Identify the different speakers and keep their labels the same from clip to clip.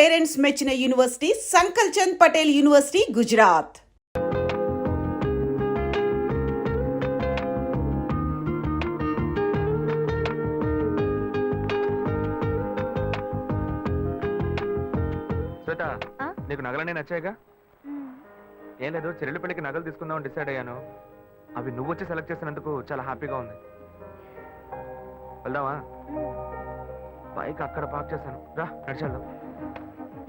Speaker 1: Parents మెచ్చిన university సంకల్ Chand Patel university, Gujarat.
Speaker 2: శ్వేత, నీకు నగలనే నచ్చాయిగా? ఏం లేదు, చెల్లెలి పెళ్లికి నగలు తీసుకుందామని డిసైడ్ అయ్యాను. అవి నువ్వు వచ్చి సెలెక్ట్ చేసినందుకు చాలా హ్యాపీగా ఉంది. వెళ్దామా? బైక్ అక్కడ పార్క్ చేశాను, రా నడిచేద్దాం.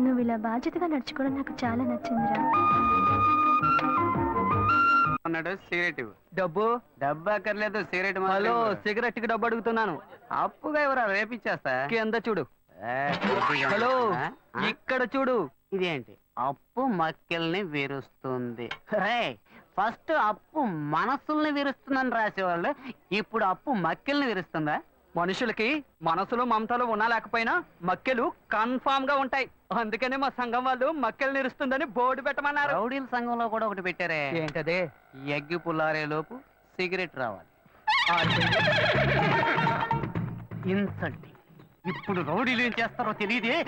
Speaker 3: నువ్వు ఇలా బాధ్యతగా నడుచుకోవడం నాకు చాలా నచ్చిందిరా.
Speaker 4: అన్నాడు సిగరెట్
Speaker 5: డబ్బు
Speaker 4: డబ్బు అక్కర్లేదు, సిగరెట్.
Speaker 5: హలో, సిగరెట్ కి డబ్బు అడుగుతున్నాను.
Speaker 4: అప్పుగా ఎవరా రేపిచ్చేస్తా.
Speaker 5: కింద చూడు. హలో, ఇక్కడ చూడు.
Speaker 4: ఇదేంటి అప్పు మక్కెల్ని విరుస్తుంది? ఫస్ట్ అప్పు మనసుల్ని విరుస్తుందని రాసేవాళ్ళు, ఇప్పుడు అప్పు మక్కెల్ని విరుస్తుందా?
Speaker 5: మనుషులకి మనసులో మమతలు ఉన్నా లేకపోయినా మక్కెలు కన్ఫామ్ గా ఉంటాయి. అందుకనే మా సంఘం వాళ్ళు మక్కెలు నిరుస్తుందని బోర్డు పెట్టమన్నారు.
Speaker 4: రౌడీల సంఘంలో కూడా ఒకటి పెట్టారే.
Speaker 5: ఏంటదే?
Speaker 4: ఎగ్గి పుల్లారే లోపు సిగరెట్ రావాలి. ఇన్సల్ట్. ఇప్పుడు రౌడీలు ఏం చేస్తారో తెలియదే.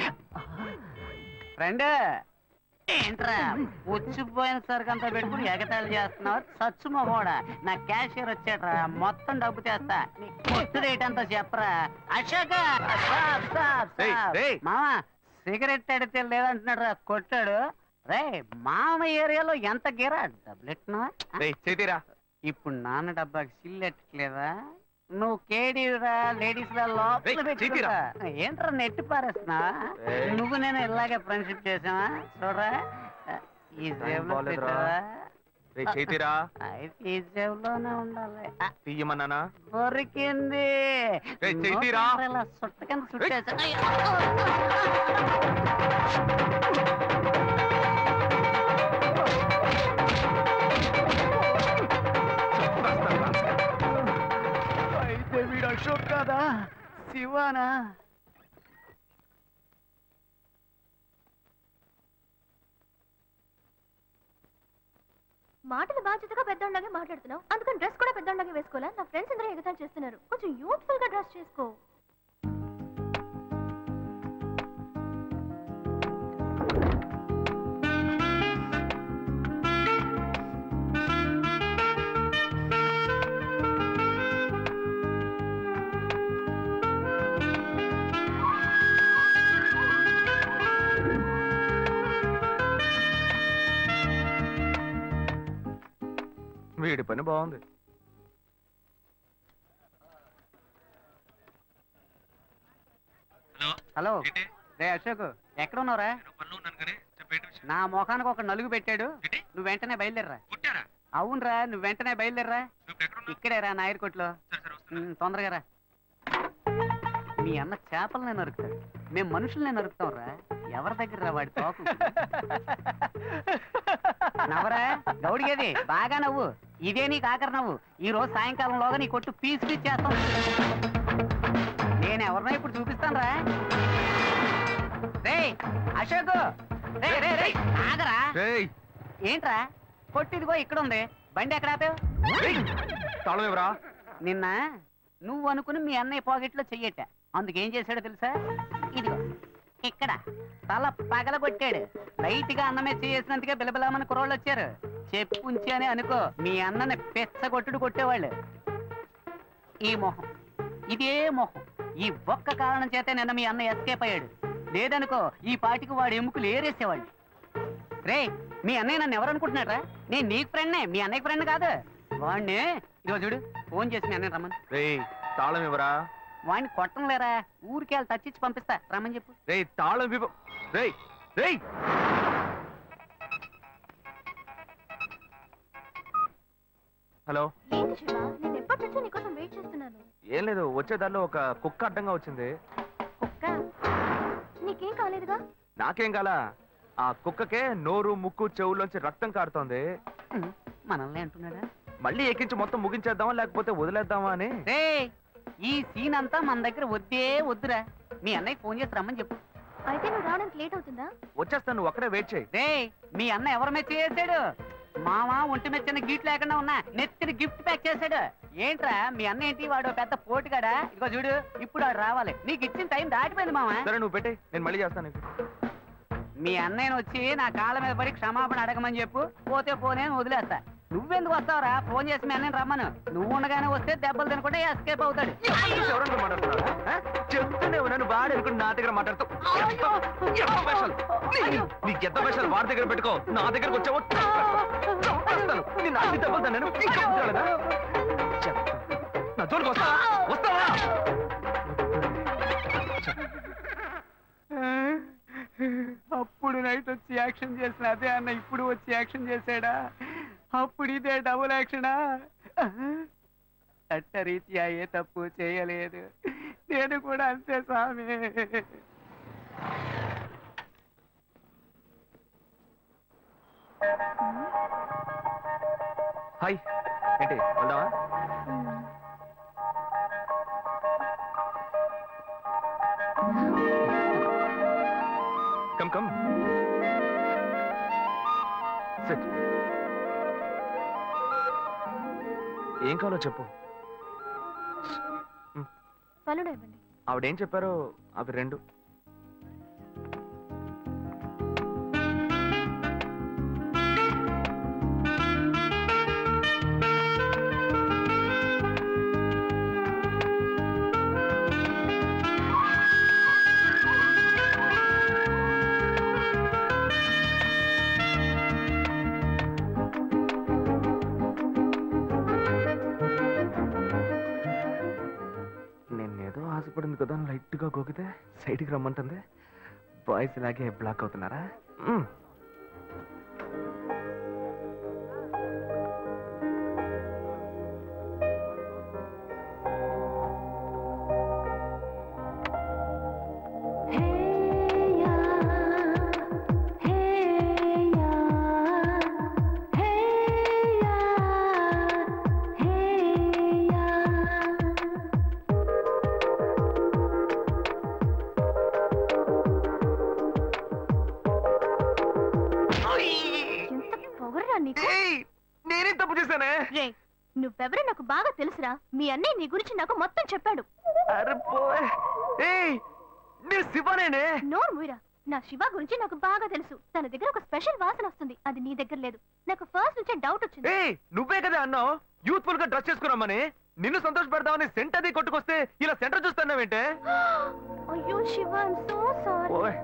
Speaker 4: ఫ్రెండ్, ఏంట్రా వచ్చిపోయిన సరికి అంతా పెట్టుకుని ఎగతాళి చేస్తున్నావు? సచ్చు మగోడా, నా క్యాషియర్ వచ్చాడ్రా, మొత్తం డబ్బు తెస్తా. నీ కొట్టు రేట్ అంతా చెప్పరా. అశోక, మామ సిగరెట్ అడితే లేదంటున్నాడు రా, కొట్టాడు. రే మామ ఏరియాలో ఎంత గిరా డబ్బులెట్టినా? ఇప్పుడు నాన్న డబ్బాకి సిల్లెట్టలేదా? నువ్వు కేడీరా, లేడీస్ రా లోపల పెట్టుకుంటా. ఏంట్రా నెట్టి పారేస్తున్నా? నువ్వు నేను ఇలాగే ఫ్రెండ్షిప్ చేసావా? చూడరా, ఈ జేబులో పెట్టావా? అయితే ఈ జేబులోనే ఉండాలి.
Speaker 2: తీయమన్నానా?
Speaker 4: దొరికింది. ఇలా సుట్ట కింద సుట్టేసా. అయితే వీడు అశోక్ కాదా, శివానా?
Speaker 3: మాటలు బాధ్యతగా పెద్దోళ్ళగా మాట్లాడుతున్నావు, అందుకని డ్రెస్ కూడా పెద్దోళ్ళగా వేసుకోవాలా? నా ఫ్రెండ్స్ అందరూ ఎగతాళి చేస్తున్నారు, కొంచెం యూత్ఫుల్ గా డ్రెస్ చేసుకో.
Speaker 2: వీడి పని బాగుంది.
Speaker 4: హలో, రే అశోక్, ఎక్కడ ఉన్నావురా? నా మొఖానికి ఒక నలుగు పెట్టాడు, నువ్వు వెంటనే బయలుదేరరా. అవునరా, నువ్వు వెంటనే బయలుదేరరా. ఇక్కడేరా నాయర్ కొట్లో. తొందరగా రా. మీ అన్న చేపలనే నరుకుతాడు, మేము మనుషులనే నరుకుతాం రా. ఎవరి దగ్గర రా వాడి తోకు? నవ్వరా గౌడిగేది, బాగా నవ్వు. ఇదే నీకు ఆఖరి నవ్వు. ఈ రోజు సాయంకాలంలోగా నీ కొట్టు పీస్ పీస్ చేస్తాం. నేను ఎవరినో ఇప్పుడు చూపిస్తాను రా. రే అశోక్, రే రే రే ఆగరా. ఏంట్రా కొట్టిదిగో ఇక్కడ ఉంది, బండి ఎక్కడ ఆపావు? నిన్న నువ్వు అనుకుని మీ అన్నయ్య పాకెట్లో చెయ్యట, అందుకేం చేశాడో తెలుసా? ఇదిగో ఇక్కడ తల పగలగొట్టాడు. లైట్ గా అన్నమే చేసినందుకే బిలబిలామని కుర్రోళ్ళు వచ్చారు. చెప్పుంచి అని అనుకో, మీ అన్నని పెచ్చగొట్టుడు కొట్టేవాళ్ళు. ఈ మొహం, ఇదే మొహం, ఈ ఒక్క కారణం చేతే నిన్న మీ అన్న ఎస్కేప్ అయ్యాడు. లేదనుకో ఈ పాటికి వాడు ఎముకలు ఏరేసేవాళ్ళు. రే, మీ అన్నయ్య నన్ను ఎవరు అనుకుంటున్నారా? నేను నీకు ఫ్రెండ్నే, మీ అన్నయ్య ఫ్రెండ్ కాదు. వాడిని ఇదిగో చూడు, ఫోన్ చేసి మీ అన్నయ్య రమ్మని.
Speaker 2: తాళం ఇవ్వరా?
Speaker 4: వాడిని కొట్టం లేరా, ఊరికి వెళ్ళి తచ్చిచ్చి పంపిస్తా, రమ్మని చెప్పు.
Speaker 2: తాళం హలో,
Speaker 3: ఏంటి శివ, నేను ఎప్పటి నుంచో నీకోసం వెయిట్ చేస్తున్నాను.
Speaker 2: ఏం లేదు, వచ్చేదారిలో ఒక కుక్క అడ్డంగా వచ్చింది.
Speaker 3: కుక్క? నీకేం కాలేదుగా?
Speaker 2: నాకేం కాలా, ఆ కుక్కకే నోరు ముక్కు చెవుల్లోంచి రక్తం కారుతోంది.
Speaker 4: మనల్ని అంటున్నాడా?
Speaker 2: మళ్ళీ ఎక్కించి మొత్తం ముగించేద్దామా లేకపోతే వదిలేద్దామా అని.
Speaker 4: ఈ సీన్ అంతా మన దగ్గర వద్దే వద్దురా. మీ అన్నయ్య ఫోన్ చేసి రమ్మని చెప్పు.
Speaker 3: అయితే నువ్వు రావడానికి లేట్ అవుతుందా?
Speaker 2: వచ్చేస్తాను, నువ్వు అక్కడే వెయిట్ చేయి.
Speaker 4: మీ అన్న ఎవరి మెచ్చి చేశాడు? మామ ఒంటి మెచ్చిన గిఫ్ట్ లేకుండా ఉన్నా నెత్తిని గిఫ్ట్ ప్యాక్ చేశాడు. ఏంట్రా మీ అన్న ఏంటి, వాడు పెద్ద పోటుగాడా? ఇదిగో చూడు, ఇప్పుడు వాడు రావాలి. నీకు ఇచ్చిన టైం దాటిపోయింది మామ.
Speaker 2: సరే నువ్వు పెట్టి, నేను మళ్ళీ చేస్తాను.
Speaker 4: మీ అన్నయ్యని వచ్చి నా కాళ్ళ మీద పడి క్షమాపణ అడగమని చెప్పు, పోతే పోనే అని వదిలేస్తా. నువ్వెందుకు వస్తావురా? ఫోన్ చేసి మీ అన్నయ్యని రమ్మను. నువ్వు ఉండగానే వస్తే దెబ్బలు తినకుండా ఎస్కేప్ అవుతాడు.
Speaker 2: ఎవరంతా మాట్లాడుతున్నారా? చెప్తూనే ఉన్నాను వాడు అనుకుని నా దగ్గర మాట్లాడుతూ నీకు ఎంత పైసలు వాడి దగ్గర పెట్టుకో, నా దగ్గరకు వచ్చావో చంపేస్తాను. నేను అన్ని దెబ్బలు నేను నా జోలికి వస్తావా?
Speaker 4: అప్పుడు నైట్ వచ్చి యాక్షన్ చేసిన అదే అన్న ఇప్పుడు వచ్చి యాక్షన్ చేశాడా? అప్పుడు ఇదే డబుల్ యాక్షనా? చట్టరీత్యా ఏ తప్పు చేయలేదు, నేను కూడా అంతే స్వామి.
Speaker 2: హాయ్, ఏంటి వెళ్దామా? Come come SIT. ఏం కావాలో చెప్పు.
Speaker 3: పలుడు ఇవ్వండి.
Speaker 2: ఆవిడేం చెప్పారో అవి రెండు. నేనేదో ఆశపడింది కదా, లైట్ గా గోకితే సైడ్కి రమ్మంటుంది. బాయ్స్ ఇలాగే బ్లాక్ అవుతున్నారా? నేనేం తప్పు చేశానే?
Speaker 3: రే, నువ్వెవరో నాకు బాగా తెలుసురా. మీ అన్నయ్య నీ గురించి నాకు మొత్తం చెప్పాడు.
Speaker 2: అరే పోయ్. ఏయ్, నేను శివనేనే.
Speaker 3: నోరు మూయరా. నా శివ గురించి నాకు బాగా తెలుసు. తన దగ్గర ఒక స్పెషల్ వాసన వస్తుంది, అది నీ దగ్గర లేదు. నాకు ఫస్ట్ నుంచే డౌట్ వచ్చింది.
Speaker 2: ఏయ్, నువ్వే కదా అన్నావు యూత్ఫుల్ గా డ్రెస్ చేసుకున్నామని. నిన్ను సంతోష పెడతామని సెంట్ అది కొట్టుకొస్తే ఇలా సెంటర్ చూస్తున్నావేంటే?
Speaker 3: అయ్యో శివ, ఐమ్ సో సారీ.
Speaker 2: ఓయ్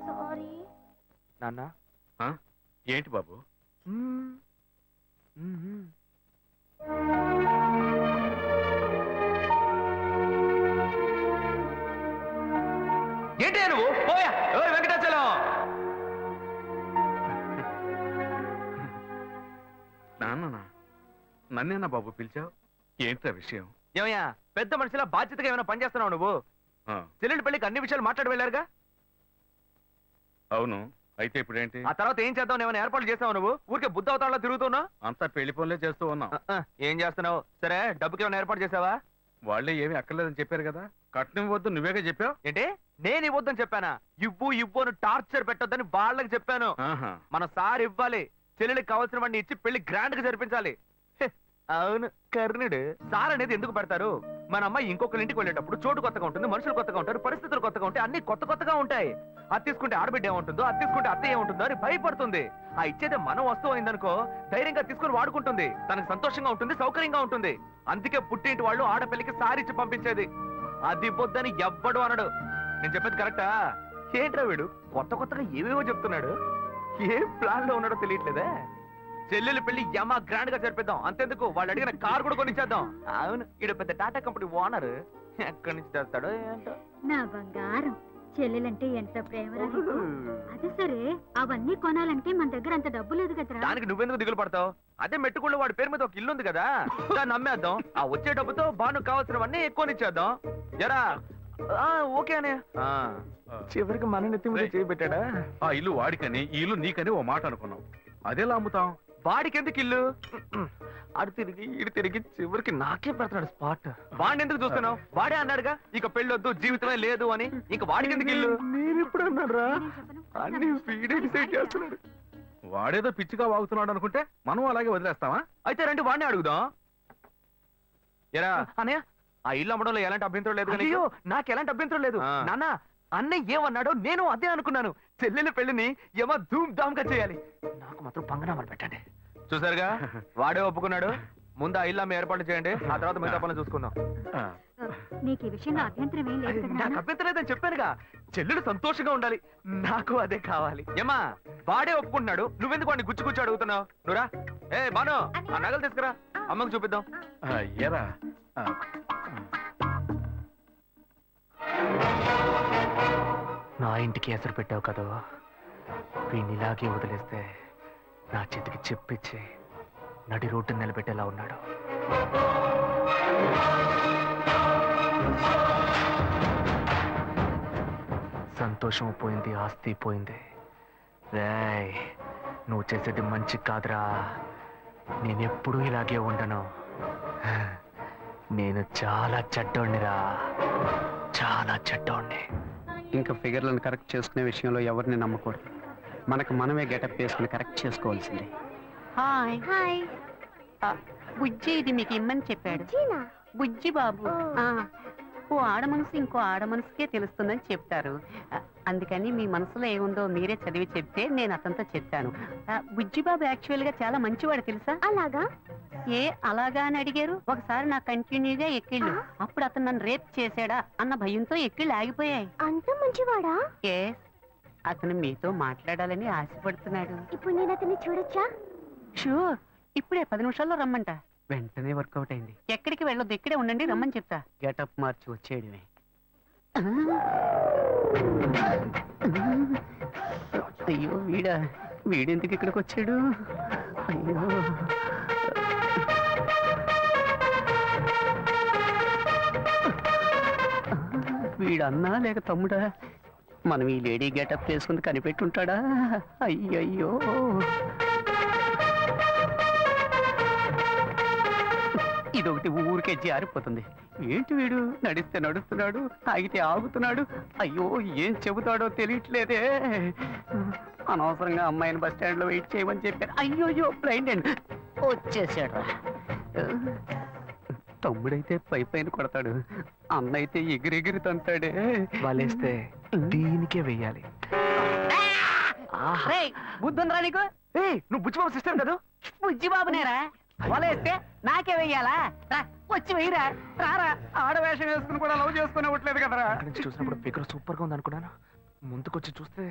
Speaker 3: సారీ
Speaker 2: నాన్న.
Speaker 6: ఏంటి బాబు?
Speaker 2: ఏంటి నువ్వు? పోయా. ఓయ్ వెంకటాచలం.
Speaker 6: నాన్న, నన్నేనా బాబు పిలిచావు? ఏంటా విషయం?
Speaker 2: ఏమయ్యా, పెద్ద మనిషిలా బాధ్యతగా ఏమైనా పని చేస్తున్నావు నువ్వు? చెల్లెలి పెళ్లికి అన్ని విషయాలు మాట్లాడి వెళ్ళారుగా?
Speaker 6: అవును, అయితే ఇప్పుడేంటి?
Speaker 2: ఆ తర్వాత ఏం చేద్దాం? ఏమైనా ఏర్పాట్లు చేస్తావు నువ్వు? ఊరికే బుద్ధ అవతారంలో తిరుగుతున్నావు.
Speaker 6: అంతా పెళ్లి పనులే చేస్తూ ఉన్నాం.
Speaker 2: ఏం చేస్తున్నావు? సరే, డబ్బుకి ఏమైనా ఏర్పాటు చేసావా?
Speaker 6: వాళ్ళే ఏమీ అక్కర్లేదని చెప్పారు కదా. కట్నం వద్దు నువ్వేగా చెప్పావు.
Speaker 2: ఏంటి? నేను ఇవ్వద్దని చెప్పానా? ఇవ్వు ఇవ్వు అని టార్చర్ పెట్టొద్దని వాళ్ళకి చెప్పాను. మన సార్ ఇవ్వాలి. చెల్లెలికి కావాల్సిన వాడిని ఇచ్చి పెళ్లి గ్రాండ్ గా జరిపించాలి. అవును, కర్ణుడు. సార్ అనేది ఎందుకు పెడతారు? మన అమ్మాయి ఇంకొకరి ఇంటికి వెళ్ళేటప్పుడు చోటు కొత్తగా ఉంటుంది, మనుషులు కొత్తగా ఉంటారు, పరిస్థితులు కొత్తగా ఉంటాయి, అన్ని కొత్త కొత్తగా ఉంటాయి. అది తీసుకుంటే ఆడబిడ్డ ఏముంటుందో, అది తీసుకుంటే అత్త ఏముంటుందో అని భయపడుతుంది. ఆ ఇచ్చేదే మన వస్తువు అయిందనుకో, ధైర్యంగా తీసుకుని వాడుకుంటుంది. తనకు సంతోషంగా ఉంటుంది, సౌకర్యంగా ఉంటుంది. అందుకే పుట్టింటి వాళ్ళు ఆడపిల్లకి సారిచ్చి పంపించేది. అది బొద్దని ఎవ్వడు అనడు. నేను చెప్పేది కరెక్టా? ఏంట్రా వీడు కొత్త కొత్తగా ఏవేవో చెప్తున్నాడు? ఏ ప్లాన్ లో ఉన్నాడో తెలియట్లేదే. చెల్లెలు పెళ్లి యమా గ్రాండ్ గా జరిపిద్దాం. అంతెందుకు, వాళ్ళు అడిగిన కార్ కూడా కొనిచ్చేద్దాం. అవును, ఈడ పెద్ద టాటా కంపెనీ ఓనర్. ఎక్కడి నుంచి తెస్తాడో ఏంటో.
Speaker 7: నా బంగారం, చెల్లెలంటే ఎంత ప్రేమ. అదే సరే, అవన్నీ కొనాలంటే మన దగ్గర అంత డబ్బు లేదు కదరా.
Speaker 2: దానికి నువ్వెందుకు దిగులు పడతావు? అదే మెట్టుకుళ్ళు వాడి పేరు మీద ఒక ఇల్లు ఉంది కదా, దాన్ని అమ్మేద్దాం. ఆ వచ్చే డబ్బుతో బాను కావాల్సినవన్నీ ఎక్కువనిచ్చేద్దాం. జరా ఓకే అనే. చివరికి మన నెత్తి మీద చేయబెట్టాడా?
Speaker 6: ఆ ఇల్లు వాడికని, ఈ ఇల్లు నీకని ఓ మాట అనుకున్నాం. అదేలా అమ్ముతాం?
Speaker 2: వాడికి ఎందుకు ఇల్లు? అడు తిరిగి ఇటు తిరిగి చివరికి నాకే పెడతాడు స్పాట్. వాడిని ఎందుకు చూస్తున్నావు? వాడే అన్నాడుగా ఇక పెళ్ళొద్దు, జీవితమే లేదు అని. ఇక వాడికి ఎందుకు ఇల్లు? నేను ఇప్పుడు అన్నారా? అన్ని వీడే డిసైడ్ చేస్తున్నాడు.
Speaker 6: వాడేదో పిచ్చిగా వాగుతున్నాడు అనుకుంటే మనం అలాగే వదిలేస్తావా?
Speaker 2: అయితే రండి వాడిని అడుగుదాం. ఎరా అనే, ఆ ఇల్లు అమ్మడంలో ఎలాంటి అభ్యంతరం లేదు. అయ్యో, నాకు ఎలాంటి అభ్యంతరం లేదు నాన్న. అన్నయ్య ఏమన్నాడో నేను అదే అనుకున్నాను. చెల్లెల పెళ్లిని ఏమో ధూమ్ ధామ్ గా చేయాలి. నాకు మాత్రం పంగనామాలు పెట్టండి. చూసారుగా, వాడే ఒప్పుకున్నాడు. ముందు ఆ ఇల్లు ఏర్పాటు చేయండి, ఆ తర్వాత మిగతా పనులు చూసుకుందాం.
Speaker 7: నీకు ఈ విషయంలో అభ్యంతరం ఏం లేదు కదా
Speaker 2: నాకు
Speaker 7: నాన్న?
Speaker 2: అభ్యంతరం లేదని చెప్పానుగా. చెల్లెలు సంతోషంగా ఉండాలి, నాకు అదే కావాలి. ఏమా, వాడే ఒప్పుకుంటున్నాడు, నువ్వెందుకు వాడిని గుచ్చి గుచ్చి అడుగుతున్నావు? నువ్వురా. ఏ బాను, ఆ నగలు తీసుకురా, అమ్మకు చూపిద్దాం.
Speaker 6: ఎరా
Speaker 2: నా ఇంటికి ఎసరు పెట్టావు కదా, వీడిని ఇలాగే వదిలేస్తే నా చేతికి చెప్పిచ్చి నడి రోడ్డు నిలబెట్టేలా ఉన్నాడు. సంతోషం పోయింది, ఆస్తి పోయింది. రేయ్, నువ్వు చేసేది మంచి కాదురా. నేనెప్పుడూ ఇలాగే ఉండను. నేను చాలా చెడ్డోణ్ణిరా, చాలా చెడ్డోణ్ణి.
Speaker 8: ఇంకా ఫిగర్లను కరెక్ట్ చేసుకునే విషయంలో ఎవరిని నమ్మకూడదు. మనకు మనమే గెటప్ వేసుకుని కరెక్ట్ చేసుకోవాల్సిందే.
Speaker 4: Hi
Speaker 3: hi.
Speaker 4: బుజ్జి ఇది మీకు ఇమ్మని చెప్పాడు.
Speaker 3: చీనా.
Speaker 4: బుజ్జి బాబు. ఆ, ఓ ఆడ మనసు ఇంకో ఆడ మనసుకే తెలుస్తుందని చెప్తారు. అందుకని మీ మనసులో ఏముందో మీరే చదివి చెప్తే నేను అతనితో చెప్పాను. బుజ్జి బాబు యాక్చువల్ గా చాలా మంచివాడు తెలుసా?
Speaker 3: అలాగా?
Speaker 4: ఏ అలాగా అని అడిగారు? ఒకసారి నా కంటిన్యూగా ఎక్కిళ్ళు, అప్పుడు అతను నన్ను రేప్ చేశాడా అన్న భయంతో ఎక్కిళ్ళు ఆగిపోయాయి.
Speaker 3: అంత మంచివాడా?
Speaker 4: ఏ అతను మీతో మాట్లాడాలని ఆశపడుతున్నాడు.
Speaker 3: ఇప్పుడు నేను అతన్ని చూడొచ్చా?
Speaker 4: షూర్, ఇప్పుడే 10 నిమిషాల్లో రమ్మంట. వెంటనే వర్కౌట్ అయింది. ఎక్కడికి వెళ్ళొద్దు, ఇక్కడే ఉండండి, రమ్మని చెప్తా. గెటప్ మార్చి వచ్చేయడమే. అయ్యో వీడెందుకు ఇక్కడికి వచ్చాడు? అయ్యో వీడన్నా లేక తమ్ముడా? మనం ఈ లేడీ గెటప్ వేసుకుని కనిపెట్టుంటాడా? అయ్యయ్యో ఇదొకటి ఊరికే జారిపోతుంది. ఏంటి వీడు నడిస్తే నడుస్తున్నాడు, ఆగితే ఆగుతున్నాడు. అయ్యో ఏం చెబుతాడో తెలియట్లేదే. అనవసరంగా అమ్మాయిని బస్ స్టాండ్ లో వెయిట్ చేయమని చెప్పారు. అయ్యోయ్యో బ్లైండ్ అండ్ వచ్చేసాడు. తమ్ముడైతే పై పైన కొడతాడు, అన్నైతే ఎగిరెగిరి తంతాడే.
Speaker 2: వలేస్తే దీనికే వెయ్యాలి.
Speaker 4: బుద్ధుందిరా నీకు?
Speaker 2: నువ్వు బుచ్చిబాబు సిస్టర్ కదా?
Speaker 4: బుజ్జి బాబునేరా? వలేస్తే నాకే వెయ్యాలా? రా, వచ్చి వెయ్యరా, రారా. ఆడవేషం వేసుకుని కూడా లవ్ చేసుకుని ఇవ్వట్లేదు కదరా.
Speaker 2: అక్కడి నుంచి చూసినప్పుడు ఫిగర్ సూపర్ గా ఉంది అనుకున్నాను. ముందుకొచ్చి చూస్తే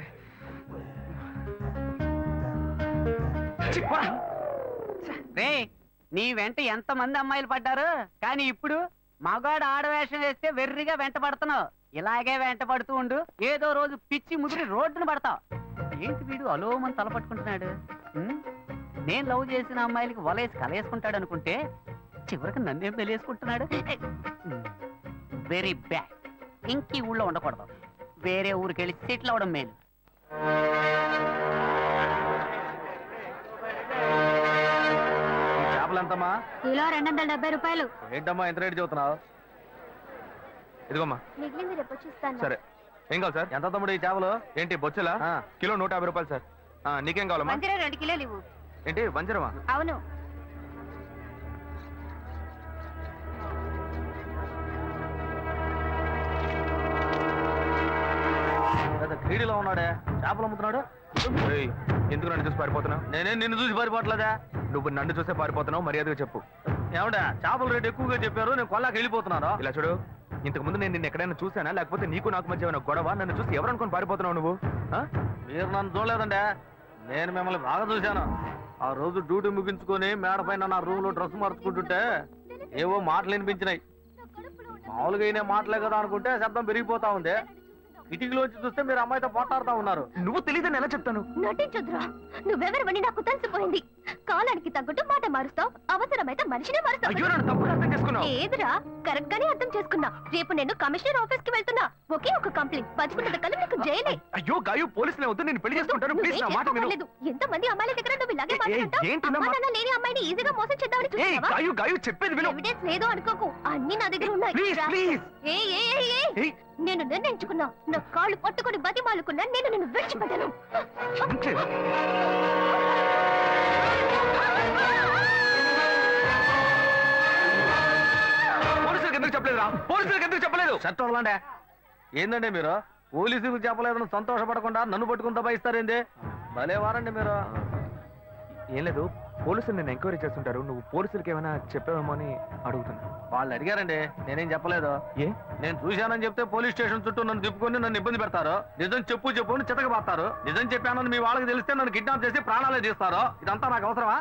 Speaker 4: రే, నీ వెంట ఎంత మంది అమ్మాయిలు పడ్డారు, కానీ ఇప్పుడు మగాడు ఆడవేషం వేస్తే వెర్రిగా వెంట పడుతున్నావు. ఇలాగే వెంట పడుతూ ఉండు, ఏదో రోజు పిచ్చి ముదిరి రోడ్డును పడతావు. ఏంటి వీడు అలోమని తలపట్టుకుంటున్నాడు? నేను లవ్ చేసిన అమ్మాయిలకి వలేసి కలేసుకుంటాడు అనుకుంటే చివరికి నన్నేం పెళ్ళేసుకుంటున్నాడు. Very bad. ఇంక ఈ ఊళ్ళో ఉండకూడదు, వేరే ఊరికి వెళ్ళి సెటిల్ అవడం మేలు.
Speaker 2: చేపలు ఎంతమ్మా?
Speaker 7: కిలో 270 రూపాయలు.
Speaker 2: ఏంటమ్మా ఎంత రేటు చెబుతున్నావు? ఇదిగోమ్మా.
Speaker 3: మిగిలింది రేపు వచ్చి ఇస్తాను.
Speaker 2: సరే, ఏం కావాలి సార్? ఎంత తమ్ముడు ఈ చేపలు? ఏంటి బొచ్చెలా? కిలో 150 రూపాయలు సార్. నీకేం కావాలమ్మా?
Speaker 4: 2 కిలోలు ఇవ్వు.
Speaker 2: ఏంటి వంజరమా?
Speaker 4: అవును.
Speaker 2: క్రీడలో ఉన్నాడే, చేపలు అమ్ముతున్నాడు. ఎందుకు నన్ను చూసి పారిపోతున్నావు? నేనేం నిన్ను చూసి పారిపోవట్లేదా? నువ్వు నన్ను చూసే పారిపోతున్నావు, మర్యాదగా చెప్పు. ఏమంటా చేపల రేటు ఎక్కువగా చెప్పారు, నేను కొల్లాకి వెళ్ళిపోతున్నారా? ఇలా చూడు, ఇంతకు ముందు నేను నిన్ను ఎక్కడైనా చూసానా, లేకపోతే నీకు నాకు మధ్య ఏమైనా గొడవ? నన్ను చూసి ఎవరు అనుకుని పారిపోతున్నావు నువ్వు? మీరు నన్ను చూడలేదండి, నేను మిమ్మల్ని బాగా చూశాను. ఆ రోజు డ్యూటీ ముగించుకొని మేడ పైన నా రూమ్ లో డ్రెస్ మార్చుకుంటుంటే ఏవో మాటలు వినిపించినాయి. మామూలుగా అయినా మాటలే కదా అనుకుంటే శబ్దం పెరిగిపోతా ఉంది. ఇటికిలోంచి చూస్తే మీరు అమ్మాయితో పోటాడుతా ఉన్నారు. నువ్వు తెలియదని ఎలా చెప్తాను?
Speaker 3: నటించొద్దురా, నువ్వెవరివని నాకు తెలిసిపోయింది. కాలానికి తగ్గట్టు మాట మారుస్తావు, అవసరమైతే మనిషినే మారుస్తావు.
Speaker 2: అయ్యో, నన్ను తప్పుగా అర్థం చేసుకున్నావు.
Speaker 3: ఏదిరా, కరెక్ట్ గానే అర్థం చేసుకున్నా. రేపు నేను కమిషనర్ ఆఫీస్ కి వెళ్తున్నా. ఒకే ఒక కంప్లైంట్, 10 కల్లా నీకు జైలే.
Speaker 2: అయ్యో గాయు, పోలీసులే వద్దు, నేను పెళ్లి చేసుకుంటాను. ప్లీజ్ నా మాట విను.
Speaker 3: ఎంత మంది అమ్మాయిల దగ్గర నువ్వు ఇలాగే మాట్లాడతావు?
Speaker 2: ఏంటమ్మా?
Speaker 3: అమ్మా నాన్న లేని అమ్మాయిని ఈజీగా మోసం చేద్దామని చూస్తున్నావా?
Speaker 2: గాయు గాయు చెప్పేది విను.
Speaker 3: ఎవిడెన్స్ లేదు అనుకోకు, అన్ని నా దగ్గర ఉన్నాయి.
Speaker 2: Please please.
Speaker 3: ఏయ్, నేను నిర్ణయించుకున్నా. నా కాళ్ళు పట్టుకుని బతిమాలుకున్నా, నేను నిన్ను విడిచిపెట్టాను.
Speaker 2: పోలీసులకు ఎందుకు చెప్పలేదురా? పోలీసులకు ఎందుకు చెప్పలేదు? షర్ట్ వదలండి. ఏందండి మీరు?
Speaker 6: పోలీసులకు చెప్పలేదని సంతోషపడకుండా నన్ను పట్టుకుని దబాయిస్తారేంది? భలే వారండి మీరు.
Speaker 2: ఏం లేదు, పోలీసులు నేను ఎంక్వైరీ చేస్తుంటారు, నువ్వు పోలీసులకి ఏమైనా చెప్పావేమో అని అడుగుతున్నా.
Speaker 6: వాళ్ళు అడిగారండి, నేనేం చెప్పలేదు.
Speaker 2: ఏ?
Speaker 6: నేను చూశానని చెప్తే పోలీస్ స్టేషన్ చుట్టూ నన్ను తిప్పుకొని నన్ను ఇబ్బంది పెడతారు. నిజం చెప్పు అని చితకబాస్తారు. నిజం చెప్పానని మీ వాళ్ళకి తెలిస్తే నన్ను కిడ్నాప్ చేసి ప్రాణాలే తీస్తారు. ఇదంతా నాకు అవసరమా?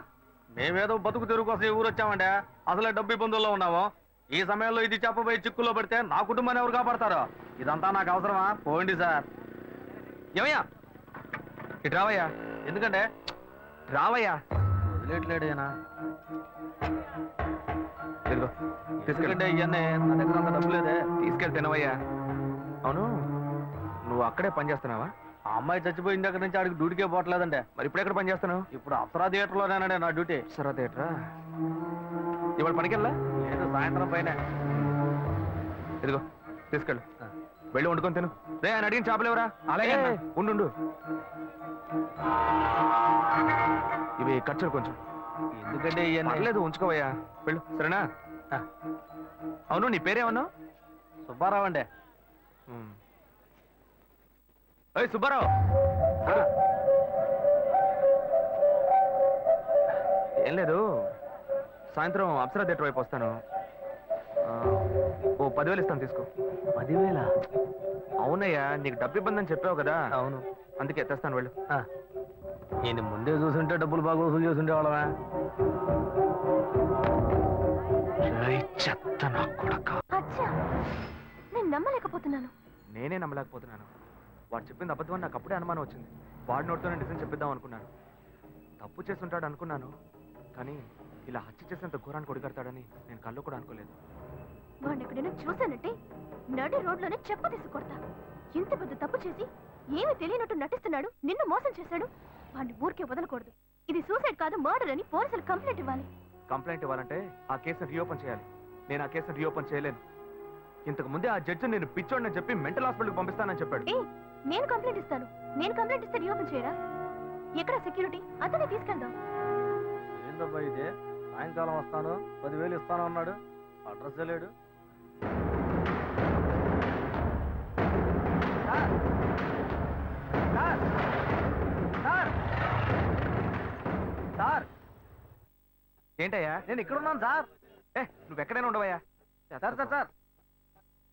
Speaker 6: మేమేదో బతుకు తెరుగు కోసం ఈ ఊరు వచ్చామండి. అసలే డబ్బు ఇబ్బందుల్లో ఉన్నాము. ఈ సమయంలో ఇది చెప్పబోయి చిక్కుల్లో పడితే నా కుటుంబాన్ని ఎవరు కాపాడతారు? ఇదంతా నాకు అవసరమా? పోండి సార్.
Speaker 2: ఏమయ్యా, ఇటు రావయ్యా.
Speaker 6: ఎందుకంటే
Speaker 2: రావయ్యా.
Speaker 6: వదిలేట్లేడేనా?
Speaker 2: ఇదిగో
Speaker 6: ఎందుకంటే ఇవన్నీ నా దగ్గర అంత డబ్బు లేదే.
Speaker 2: తీసుకెళ్ళి తినవయ్యా. అవును, నువ్వు అక్కడే పని చేస్తున్నావా?
Speaker 6: ఆ అమ్మాయి చచ్చిపోయిన దగ్గర నుంచి ఆడికి డ్యూటీకే పోవట్లేదంటే.
Speaker 2: మరి ఇప్పుడు ఎక్కడ పని చేస్తున్నావు?
Speaker 6: ఇప్పుడు అప్సరా థియేటర్లోనేనండి నా డ్యూటీ.
Speaker 2: సరే థియేటరా. ఇవాళ పనికెళ్ళా?
Speaker 6: లేదు, సాయంత్రం పైన.
Speaker 2: ఇదిగో తీసుకెళ్ళు, వెళ్ళి వండుకొని తిను. రే, ఆయన అడిగిన చేపలు ఎవరా?
Speaker 6: అలాగే అన్న.
Speaker 2: ఉండు, ఇవి ఖర్చులు కొంచెం.
Speaker 6: ఎందుకంటే ఇవన్నీ
Speaker 2: పర్లేదు, ఉంచుకోవయ్యా. వెళ్ళు, సరేనా? అవును, నీ పేరేమన్నావు?
Speaker 6: సుబ్బారావు అండి.
Speaker 2: ఏయ్ సుబ్బారావు, ఏం లేదు, సాయంత్రం అప్సరా థియేటర్ వైపు వస్తాను. ఓ 10,000 ఇస్తాను, తీసుకో.
Speaker 6: 10,000?
Speaker 2: అవునయ్యా, నీకు డబ్బు ఇబ్బంది అని చెప్పావు కదా.
Speaker 6: అవును.
Speaker 2: అందుకే తెస్తాను, వెళ్ళు.
Speaker 6: నేను ముందే చూసుంటే డబ్బులు బాగా వసూలు చేస్తుంటే వాళ్ళమే.
Speaker 2: చెత్త నా కొడక.
Speaker 3: అచ్చా, నేను నమ్మలేకపోతున్నాను.
Speaker 2: నేనే నమ్మలేకపోతున్నాను. వాడు చెప్పింది అబద్ధం అని నాకు అప్పుడే అనుమానం వచ్చింది. వాడి నోటితోనే నిజం చెప్పిద్దాం అనుకున్నాను. తప్పు చేస్తుంటాడు అనుకున్నాను, కానీ ఇలా హత్య చేసేంత ఘోరాన్ని కొడిగడతాడని నేను కళ్ళు కూడా అనుకోలేదు.
Speaker 3: వాడిని ఎక్కడైనా చూశానంటే నడి రోడ్లోనే చెప్ప తీసి కొడతా. ఇంత పెద్ద తప్పు చేసి ఏమీ తెలియనట్టు నటిస్తున్నాడు, నిన్ను మోసం చేశాడు. వాడిని ఊరికే వదలకూడదు. ఇది సూసైడ్ కాదు, మర్డర్ అని పోలీసులు కంప్లైంట్ ఇవ్వాలి.
Speaker 2: కంప్లైంట్ ఇవ్వాలంటే ఆ కేసును రీఓపెన్ చేయాలి. నేను ఆ కేసును రీఓపెన్ చేయలేను. ఇంతకు ముందే ఆ జడ్జి నేను పిచ్చోడని చెప్పి మెంటల్ హాస్పిటల్కి పంపిస్తానని చెప్పాడు.
Speaker 3: నేను కంప్లైంట్ ఇస్తాను. నేను కంప్లైంట్ ఇస్తే రీఓపెన్ చేయరా? ఎక్కడ సెక్యూరిటీ? అతనే తీసుకెళ్దాం.
Speaker 6: ఏందబ్బా ఇదే? సాయంకాలం వస్తాను, 10,000 ఇస్తాను అన్నాడు. అడ్రస్ లేడు. సార్,
Speaker 2: ఏంటయ్యా?
Speaker 6: నేను ఇక్కడ ఉన్నాను సార్.
Speaker 2: నువ్వు ఎక్కడైనా ఉండవయ్యా.
Speaker 6: సార్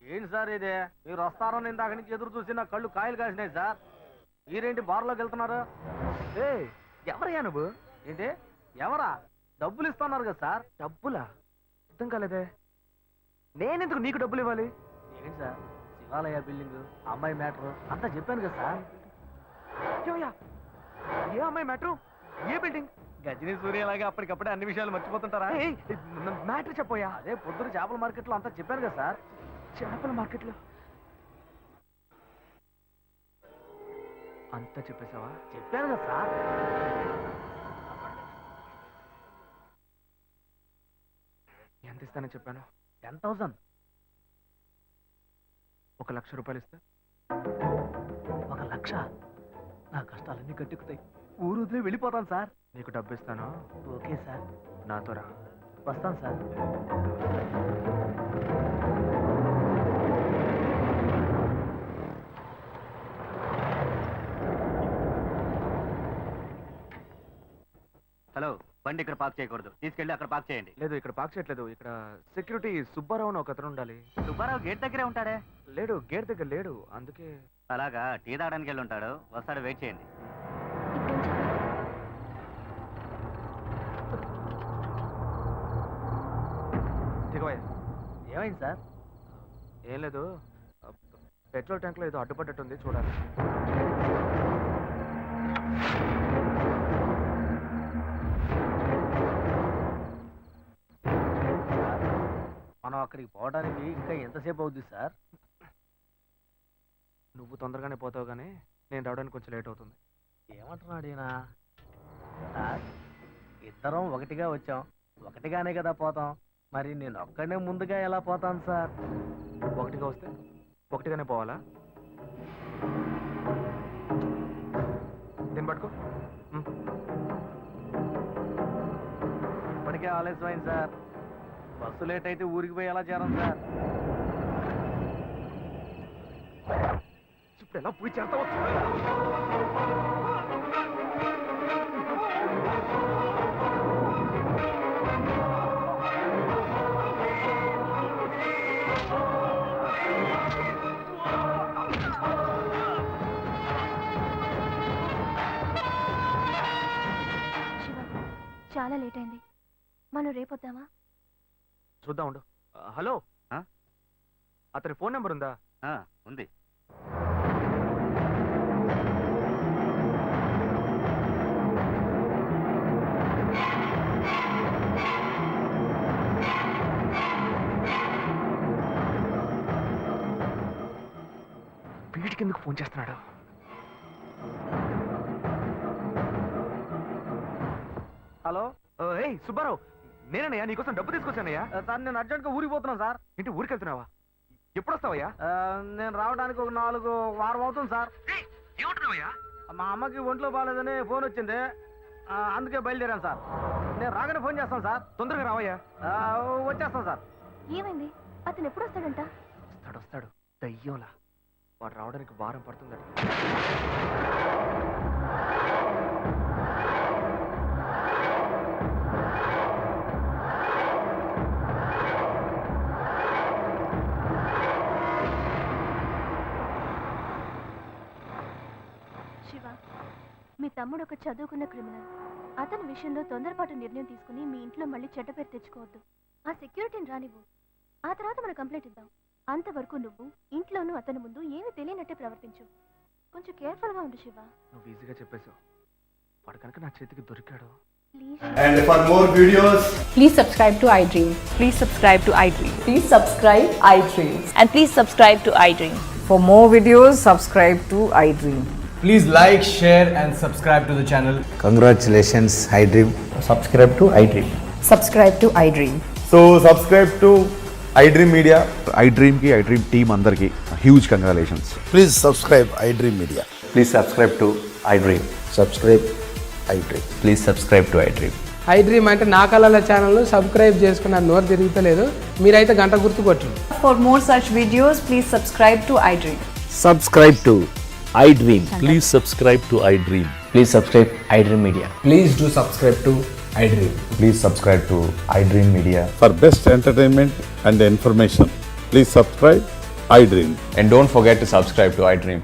Speaker 6: ఏంటి సార్ ఇదే? మీరు వస్తారని ఇందాక నుంచి ఎదురు చూసి నా కళ్ళు కాయలు కాసినాయి సార్. మీరేంటి బార్లోకి వెళ్తున్నారు?
Speaker 2: ఎవరయ్యా నువ్వు?
Speaker 6: ఏంటి ఎవరా? డబ్బులు ఇస్తున్నారు కదా సార్.
Speaker 2: డబ్బులా? అర్థం కాలేదే. నేనెందుకు నీకు డబ్బులు ఇవ్వాలి?
Speaker 6: ఏంటి సార్, శివాలయ బిల్డింగ్, అమ్మాయి మ్యాటర్ అంతా చెప్పాను కదా సార్.
Speaker 2: ఏమయ్యా? ఏ అమ్మాయి మ్యాటర్? ఏ బిల్డింగ్?
Speaker 6: గజనీ సూర్యలాగా అప్పటికప్పుడే అన్ని విషయాలు మర్చిపోతుంటారా?
Speaker 2: మ్యాటర్ చెప్పోయా.
Speaker 6: అదే పొద్దున చేపల మార్కెట్లో అంతా చెప్పాను కదా సార్.
Speaker 2: చేపల మార్కెట్లో అంతా చెప్పేశావా?
Speaker 6: చెప్పాను కదా సార్.
Speaker 2: ఎంత ఇస్తానని చెప్పాను?
Speaker 6: 10,000.
Speaker 2: 1,00,000 రూపాయలు ఇస్తా.
Speaker 6: 1,00,000? నా కష్టాలన్నీ కట్టుకుతాయి. ఊరు వదిలే వెళ్ళిపోతాను సార్.
Speaker 2: నీకు డబ్బు ఇస్తాను,
Speaker 6: ఓకే సార్.
Speaker 2: నాతో రా.
Speaker 6: వస్తాను సార్.
Speaker 8: హలో, బండి ఇక్కడ పార్క్ చేయకూడదు, తీసుకెళ్ళి అక్కడ పార్క్ చేయండి.
Speaker 2: లేదు, ఇక్కడ పార్క్ చేయట్లేదు. ఇక్కడ సెక్యూరిటీ సుబ్బారావు అని ఒక అతను ఉండాలి.
Speaker 8: సుబ్బారావు గేట్ దగ్గరే ఉంటాడే.
Speaker 2: లేడు, గేట్ దగ్గర లేడు. అందుకే
Speaker 8: అలాగా, టీ తాగడానికి వెళ్ళి ఉంటాడు. వస్తాడు, వెయిట్ చేయండి.
Speaker 2: దిగవయ్యా.
Speaker 6: ఏమైంది సార్?
Speaker 2: ఏం లేదు, పెట్రోల్ ట్యాంక్ లో ఏదో అడ్డుపడ్డట్టుంది, చూడాలి.
Speaker 6: మనం అక్కడికి పోవడానికి ఇంకా ఎంతసేపు అవుద్ది సార్?
Speaker 2: నువ్వు తొందరగానే పోతావు, కానీ నేను రావడానికి కొంచెం లేట్ అవుతుంది.
Speaker 6: ఏమంటున్నాడు ఈయన? సార్, ఇద్దరం ఒకటిగా వచ్చాం, ఒకటిగానే కదా పోతాం. మరి నేను ఒక్కడే ముందుగా ఎలా పోతాను సార్?
Speaker 2: ఒకటిగా వస్తే ఒకటిగానే పోవాలా? దీన్ని పట్టుకో.
Speaker 6: ఇప్పటికే ఆలస్యమైంది సార్. బస్సు లేట్ అయితే ఊరికి పోయి ఎలా చేరం సార్?
Speaker 2: ఇప్పుడు ఎలా పోయి చేస్తావో
Speaker 3: శివ చాలా లేట్ అయింది, మనం రేపొద్దామా?
Speaker 2: చూద్దాం ఉండు. హలో, అతని ఫోన్ నెంబర్ ఉందా?
Speaker 6: ఉంది.
Speaker 2: వీడికి ఎందుకు ఫోన్ చేస్తున్నాడు?
Speaker 6: హలో
Speaker 2: ఏయ్ సుబ్బారావు, నేనయ్యా నీకోసం డబ్బు తీసుకొచ్చానయ్యా.
Speaker 6: సార్, నేను అర్జెంట్గా ఊరికి పోతున్నాను సార్.
Speaker 2: ఇంటి ఊరికి వెళ్తున్నావా? ఎప్పుడు వస్తావయ్యా?
Speaker 6: నేను రావడానికి ఒక 4 వారం అవుతుంది సార్.
Speaker 2: ఏమంటున్నావయ్యా?
Speaker 6: మా అమ్మకి ఒంట్లో బాగాలేదని ఫోన్ వచ్చింది, అందుకే బయలుదేరాను సార్. నేను రాగానే ఫోన్ చేస్తాను సార్.
Speaker 2: తొందరగా రావయ్యా.
Speaker 6: వచ్చేస్తాను సార్.
Speaker 3: ఏమైంది? అతను ఎప్పుడు వస్తాడంట?
Speaker 2: వస్తాడు దయ్యంలా. వాడు రావడానికి వారం పడుతుందట.
Speaker 3: శివ, మీ తమ్ముడు ఒక చదువుకున్న క్రిమినల్. అతని విషయంలో తొందరపాటు నిర్ణయం తీసుకుని మీ ఇంట్లో మళ్ళీ చెడ్డ పేరు తెచ్చుకోవద్దు. ఆ సెక్యూరిటీని రానివ్వు, ఆ తర్వాత మనం కంప్లైంట్ ఇద్దాం. అంతవరకు నువ్వు ఇంట్లోనూ అతని ముందు ఏమీ తెలియనట్టే ప్రవర్తించు. కొంచెం కేర్ఫుల్ గా ఉండు శివ.
Speaker 2: నువ్వు ఈజీగా చెప్పేశావు. వాడు కనుక నా చేతికి దొరికాడు.
Speaker 3: Please.
Speaker 9: And for more videos,
Speaker 10: Please subscribe to iDream. Please subscribe to iDream.
Speaker 1: Please subscribe iDream.
Speaker 10: And please subscribe to iDream.
Speaker 1: For more videos, subscribe to iDream.
Speaker 9: please like, share and subscribe to the channel.
Speaker 11: Congratulations, iDream.
Speaker 9: Subscribe to iDream.
Speaker 1: Subscribe to iDream.
Speaker 9: So subscribe to iDream Media.
Speaker 11: iDream ki iDream team andarki huge congratulations.
Speaker 12: Please subscribe iDream Media.
Speaker 11: Please subscribe to iDream.
Speaker 12: Subscribe iDream.
Speaker 11: Please subscribe to iDream.
Speaker 10: iDream అంటే నా కళల channel subscribe చేసుకున్న నోరు తిరుగుతలేదు, మీరైతే గంట గుర్తు కొట్టండి.
Speaker 1: For more such videos, please subscribe to iDream.
Speaker 12: Subscribe to iDream. Please subscribe to iDream.
Speaker 11: Please subscribe iDream Media.
Speaker 9: Please do subscribe to iDream.
Speaker 11: Please subscribe to iDream Media.
Speaker 12: For best entertainment and information, please subscribe iDream.
Speaker 11: And don't forget to subscribe to iDream.